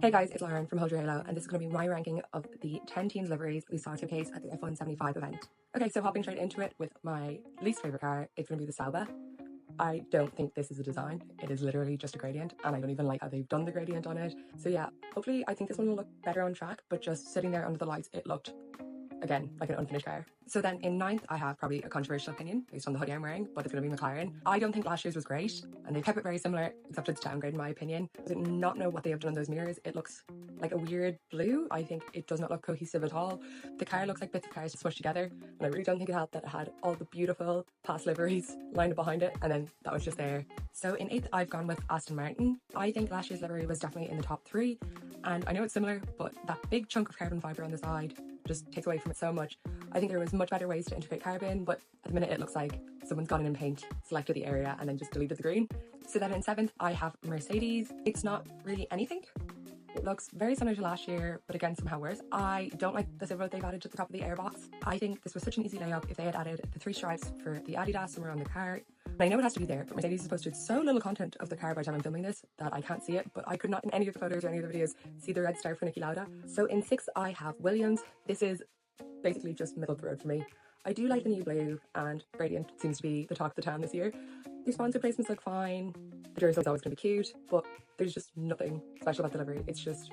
Hey guys, it's Lauren from Hold Your Halo, and this is going to be my ranking of the 10 teens liveries we saw showcased at the F175 event. Okay, so hopping straight into it with my least favourite car, it's going to be the Sauber. I don't think this is a design. It is literally just a gradient, and I don't even like how they've done the gradient on it. So yeah, hopefully I think this one will look better on track, but just sitting there under the lights, it looked, again, like an unfinished car. So then in ninth, I have probably a controversial opinion based on the hoodie I'm wearing, but it's going to be McLaren. I don't think last year's was great, and they've kept it very similar, except it's downgrade in my opinion. I do not know what they have done on those mirrors. It looks like a weird blue. I think it does not look cohesive at all. The car looks like bits of cars smushed together, and I really don't think it helped that it had all the beautiful past liveries lined up behind it, and then that was just there. So in eighth, I've gone with Aston Martin. I think last year's livery was definitely in the top three, and I know it's similar, but that big chunk of carbon fibre on the side just takes away from it so much. I think there was much better ways to integrate carbon, but at the minute it looks like someone's gone in and paint, selected the area, and then just deleted the green. So then in seventh, I have Mercedes. It's not really anything. It looks very similar to last year, but again, somehow worse. I don't like the silver they've added to the top of the airbox. I think this was such an easy layup if they had added the 3 stripes for the Adidas somewhere on the car. And I know it has to be there, but Mercedes has posted so little content of the car by the time I'm filming this that I can't see it, but I could not in any of the photos or any of the videos see the red star for Niki Lauda. So in sixth, I have Williams. This is basically just middle of the road for me. I do like the new blue, and gradient seems to be the talk of the town this year. The sponsor placements look fine, the Duracell's always going to be cute, but there's just nothing special about the livery. It's just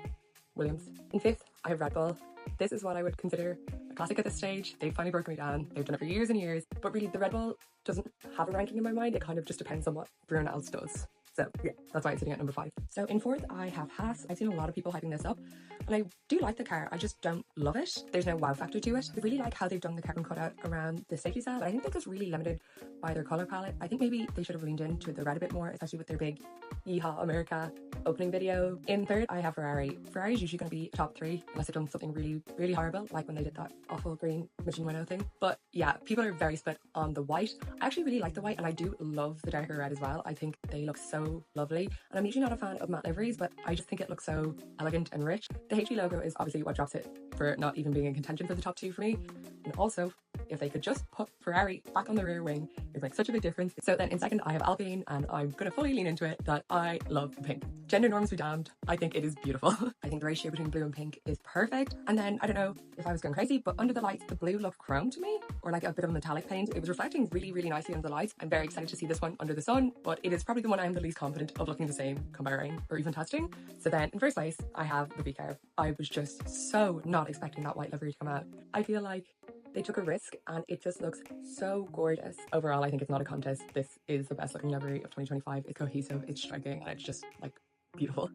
Williams. In fifth, I have Red Bull. This is what I would consider a classic at this stage. They've finally broken me down. They've done it for years and years, but really the Red Bull doesn't have a ranking in my mind. It kind of just depends on what everyone else does. So yeah, that's why it's sitting at number 5. So in fourth, I have Haas. I've seen a lot of people hyping this up, and I do like the car. I just don't love it. There's no wow factor to it. I really like how they've done the carbon cutout around the safety cell, but I think they're just really limited by their color palette. I think maybe they should have leaned into the red a bit more, especially with their big Yeehaw America opening video. In third, I have Ferrari. Ferrari is usually going to be top 3 unless they've done something really, really horrible, like when they did that awful green Michelin Renault thing. But yeah, people are very split on the white. I actually really like the white, and I do love the darker red as well. I think they look so lovely. And I'm usually not a fan of matte liveries, but I just think it looks so elegant and rich. The HE logo is obviously what drops it for not even being in contention for the top 2 for me. And also, if they could just put Ferrari back on the rear wing, it makes such a big difference. So then in second, I have Alpine, and I'm going to fully lean into it that I love the pink. Gender norms be damned. I think it is beautiful. I think the ratio between blue and pink is perfect. And then, I don't know if I was going crazy, but under the lights, the blue looked chrome to me, or like a bit of a metallic paint. It was reflecting really, really nicely under the lights. I'm very excited to see this one under the sun, but it is probably the one I'm the least confident of looking the same come by rain or even testing. So then in first place, I have the V-Car. I was just so not expecting that white livery to come out. I feel like they took a risk, and it just looks so gorgeous. Overall, I think it's not a contest. This is the best looking livery of 2025. It's cohesive, it's striking, and it's just like beautiful.